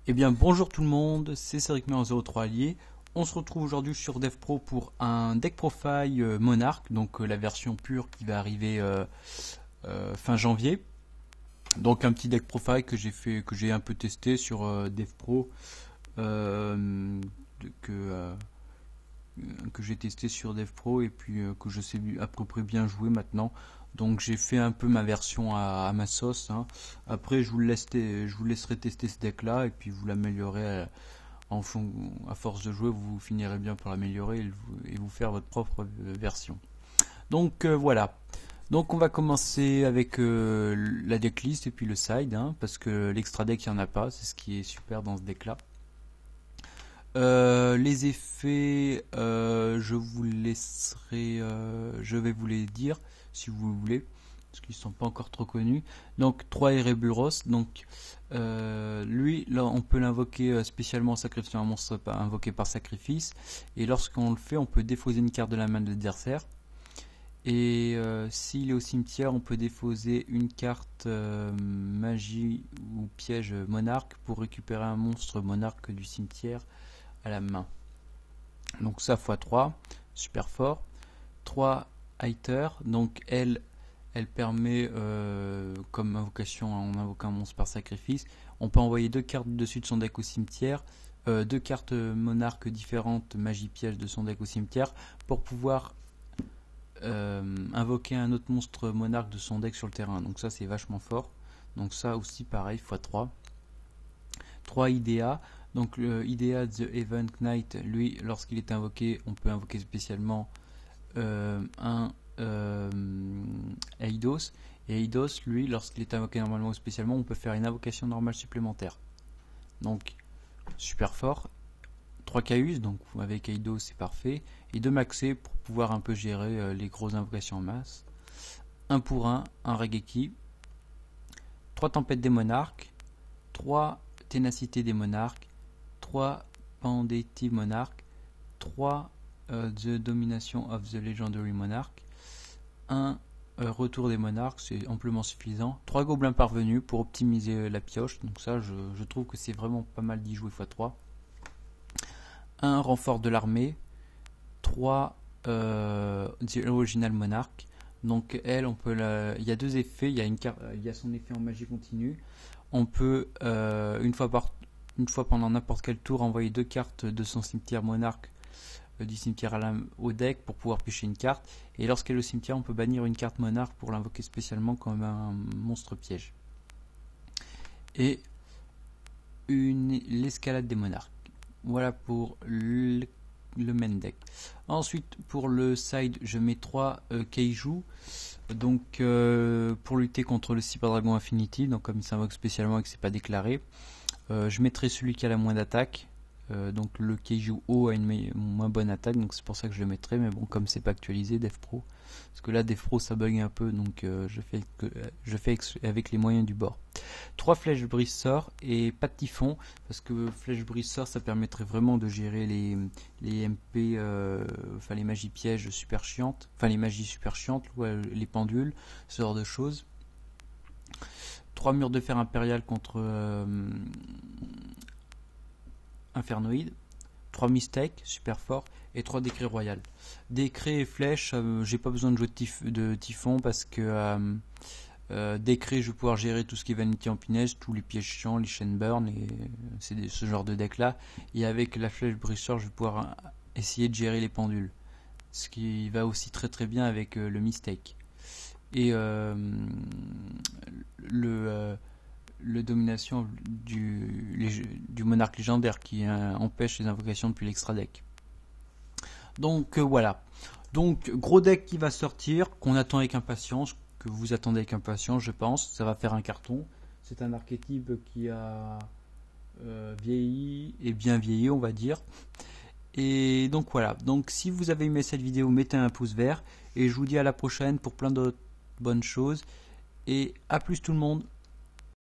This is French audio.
Eh bien bonjour tout le monde, c'est Céricmer en 03 allié. On se retrouve aujourd'hui sur DevPro pour un deck profile Monarch, donc la version pure qui va arriver fin janvier. Donc un petit deck profile que j'ai un peu testé sur DevPro, que, euh, que j'ai testé sur DevPro et puis que je sais à peu près bien jouer maintenant. Donc j'ai fait un peu ma version à ma sauce, hein. Après je vous laisserai tester ce deck là et puis vous l'améliorez à force de jouer, vous finirez bien par l'améliorer et vous faire votre propre version. Donc voilà. Donc on va commencer avec la decklist et puis le side, hein, parce que l'extra deck il n'y en a pas, c'est ce qui est super dans ce deck là. Les effets, je vais vous les dire si vous voulez, parce qu'ils sont pas encore trop connus. Donc 3 Ereburos, donc lui, là, on peut l'invoquer spécialement en sacrifiant un monstre invoqué par sacrifice, et lorsqu'on le fait, on peut défausser une carte de la main de l'adversaire. Et s'il est au cimetière, on peut défausser une carte magie ou piège monarque pour récupérer un monstre monarque du cimetière à la main. Donc ça x3, super fort. 3 Hiter, donc elle permet comme invocation en invoquant un monstre par sacrifice, on peut envoyer 2 cartes dessus de son deck au cimetière, 2 cartes monarques différentes magie piège de son deck au cimetière pour pouvoir invoquer un autre monstre monarque de son deck sur le terrain. Donc ça c'est vachement fort. Donc ça aussi pareil x3. 3 IDA. Donc le IDA The Event Knight, lui, lorsqu'il est invoqué, on peut invoquer spécialement un Eidos. Et Eidos, lui, lorsqu'il est invoqué normalement ou spécialement, on peut faire une invocation normale supplémentaire. Donc, super fort. 3 Caius, donc avec Eidos c'est parfait. Et 2 Maxé pour pouvoir un peu gérer les grosses invocations en masse. 1 pour 1, un Regeki. 3 Tempêtes des Monarques. 3 Ténacité des Monarques. 3 Pandéti Monarch, 3 The Domination of the Legendary Monarch, 1 Retour des Monarques, c'est amplement suffisant, 3 Gobelins Parvenus pour optimiser la pioche, donc ça je trouve que c'est vraiment pas mal d'y jouer x3, 1 Renfort de l'armée, 3 The Original Monarch, donc elle, on peut il y a 2 effets, il y a son effet en magie continue, on peut une fois pendant n'importe quel tour, envoyer 2 cartes de son cimetière monarque du cimetière au deck pour pouvoir piocher une carte. Et lorsqu'elle est au cimetière, on peut bannir une carte monarque pour l'invoquer spécialement comme un monstre piège. Et l'escalade des monarques. Voilà pour le main deck. Ensuite, pour le side, je mets 3 Keiju. Donc, pour lutter contre le Cyber Dragon Infinity, donc comme il s'invoque spécialement et que c'est pas déclaré. Je mettrai celui qui a la moins d'attaque. Donc le Keiju O a une moins bonne attaque, donc c'est pour ça que je le mettrai. Mais bon, comme c'est pas actualisé, DevPro, parce que là DevPro ça bug un peu, donc je fais avec les moyens du bord. 3 flèches brise-sort et pas de typhon, parce que flèche brise-sort ça permettrait vraiment de gérer les MP, enfin les magies pièges super chiantes, enfin les magies super chiantes, les pendules, ce genre de choses. 3 murs de fer impérial contre Infernoïde, 3 Mistake, super fort, et 3 décrets royal. Décret et flèche, j'ai pas besoin de jouer de typhon parce que décret, je vais pouvoir gérer tout ce qui est Vanity Empinage, tous les pièges chiants, les chaînes burn, et c'est ce genre de deck là. Et avec la flèche briseur, je vais pouvoir essayer de gérer les pendules, ce qui va aussi très très bien avec le Mistake. Et le domination du monarque légendaire qui empêche les invocations depuis l'extra deck. Donc voilà. Donc gros deck qui va sortir, qu'on attend avec impatience, que vous attendez avec impatience, je pense. Ça va faire un carton. C'est un archétype qui a vieilli et bien vieilli, on va dire. Et donc voilà. Donc si vous avez aimé cette vidéo, mettez un pouce vert. Et je vous dis à la prochaine pour plein d'autres bonnes choses. Et à plus tout le monde.